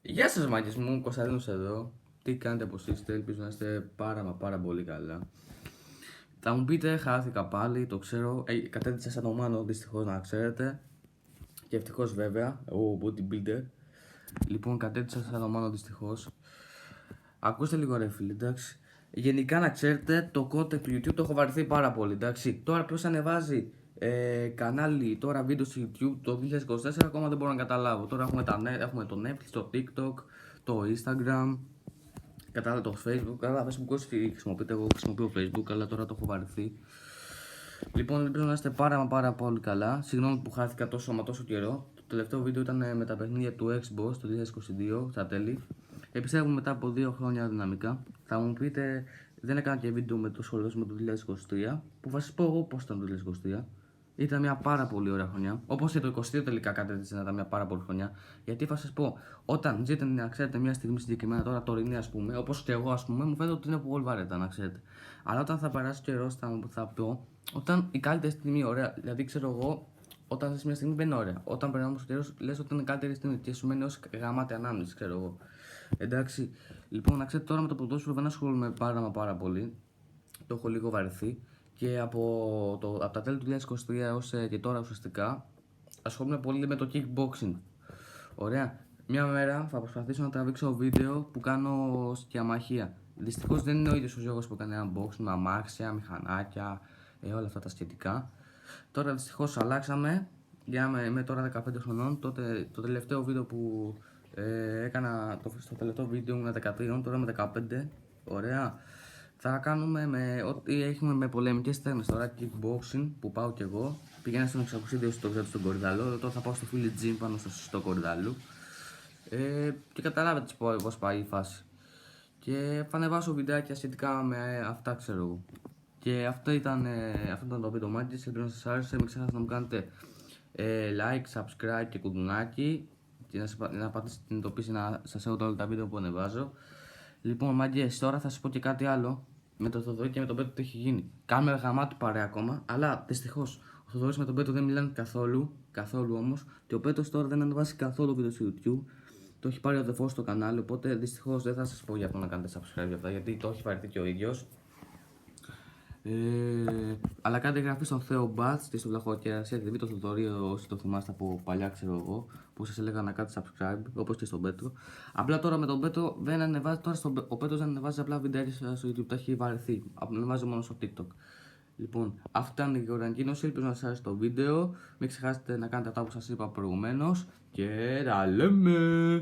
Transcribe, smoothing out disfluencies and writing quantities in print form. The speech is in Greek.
Γεια σας μάγκες μου, Κωνσταντίνος εδώ. Τι κάνετε, πως είστε, ελπίζω να είστε πάρα πολύ καλά. Θα μου πείτε, χάθηκα πάλι, το ξέρω. Κατέδειξα σαν το Μάνο, δυστυχώς να ξέρετε. Και ευτυχώς βέβαια, ο bodybuilder. Λοιπόν, κατέδειξα σαν το Μάνο, δυστυχώς. Ακούστε λίγο ρε φίλοι, εντάξει. Γενικά να ξέρετε, το content του YouTube το έχω βαρεθεί πάρα πολύ, εντάξει. Τώρα ποιος ανεβάζει κανάλι, τώρα βίντεο στο YouTube το 2024 ακόμα δεν μπορώ να καταλάβω. Τώρα έχουμε το Netflix, το TikTok, το Instagram, κατάλαβα το Facebook. Καλά, Facebook όσοι χρησιμοποιείτε, εγώ χρησιμοποιώ Facebook, αλλά τώρα το έχω βαρεθεί. Λοιπόν, ελπίζω να είστε πάρα πολύ καλά. Συγγνώμη που χάθηκα τόσο καιρό. Το τελευταίο βίντεο ήταν με τα παιχνίδια του Xbox το 2022, στα τέλη. Επιστρέφουμε μετά από 2 χρόνια δυναμικά. Θα μου πείτε, δεν έκανα και βίντεο με το σχολείο με το 2023. Που θα σα πω εγώ πώ ήταν το 2023. Ήταν μια πάρα πολύ ωραία χρονιά. Όπω και το 2022 τελικά κατέδειξε να ήταν μια πάρα πολύ χρονιά. Γιατί θα σα πω, όταν ζείτε να ξέρετε μια στιγμή συγκεκριμένα, τώρα τωρινή α πούμε, όπω και εγώ α πούμε, μου φαίνεται ότι είναι πολύ βαρέτα να ξέρετε. Αλλά όταν θα περάσει καιρό, θα πω, όταν η καλύτερη στιγμή ωραία, δηλαδή ξέρω εγώ, όταν σε μια στιγμή δεν είναι ωραία. Όταν περνάμε στο τέλο, λε ότι είναι η καλύτερη στιγμή και σου μένει ω γαμάτη ανάμνηση, ξέρω εγώ. Εντάξει, λοιπόν, να ξέρετε τώρα με το ποδόσφαιρο δεν ασχολούμαι πάρα πολύ. Το έχω λίγο βαρεθεί και από τα τέλη του 2023 έως και τώρα ουσιαστικά ασχολούμαι πολύ με το kickboxing. Ωραία. Μια μέρα θα προσπαθήσω να τραβήξω βίντεο που κάνω σκιαμαχία. Δυστυχώς δεν είναι ο ίδιος ο Γιώργος που έκανε unboxing με αμάξια, μηχανάκια, όλα αυτά τα σχετικά. Τώρα δυστυχώς αλλάξαμε. Είμαι τώρα 15 χρονών. Τότε το τελευταίο βίντεο που έκανα, στο τελευταίο βίντεο ήμουν 13, τώρα είμαι 15. Ωραία. Θα κάνουμε ό,τι έχουμε με πολεμικές τέχνες τώρα, kickboxing που πάω κι εγώ. Πηγαίνω στον 600 στον Κορυδαλό, τώρα θα πάω στο Philly Gym πάνω στο σωστό Κορυδαλού. Και καταλάβετε πώς πάει η φάση. Και θα ανεβάσω βιντεάκια σχετικά με αυτά, ξέρω εγώ. Και αυτό ήταν το βίντεο μάγκες, ελπίζω να σας άρεσε. Μην ξεχάσετε να μου κάνετε like, subscribe και κουδουνάκι. Και να πατήσετε την ειδοποίηση να σας έχω όλα τα βίντεο που ανεβάζω. Λοιπόν, μάγκες, τώρα θα σας πω και κάτι άλλο. Με τον Θοδωρή και με τον Πέτρο τι έχει γίνει. Κάνουμε γαμάτι παρέα ακόμα, αλλά δυστυχώς ο Θοδωρής με τον Πέτρο δεν μιλάνε καθόλου όμως. Και ο Πέτρος τώρα δεν ανεβάσει καθόλου βίντεο στο YouTube. Το έχει πάρει ο αδερφός στο κανάλι, οπότε δυστυχώς δεν θα σας πω για αυτό να κάνετε subscribe για αυτά, γιατί το έχει βαρεθεί και ο ίδιος. Αλλά κάντε εγγραφή στον Θέο Μπατς και στο Βλαχοκερασία TV, το Θοδωρή, όσοι το θυμάστε από παλιά, ξέρω εγώ, που σας έλεγα να κάνετε subscribe, όπως και στον Πέτρο. Απλά τώρα με τον Πέτρο δεν ανεβάζει, ο Πέτρος δεν ανεβάζει απλά βιντεάκια στο YouTube, τα έχει βαρεθεί. Ανεβάζει μόνο στο TikTok. Λοιπόν, αυτή ήταν η ανακοίνωση, ελπίζω να σας άρεσε το βίντεο. Μην ξεχάσετε να κάνετε αυτά που σας είπα προηγουμένως και τα λέμε!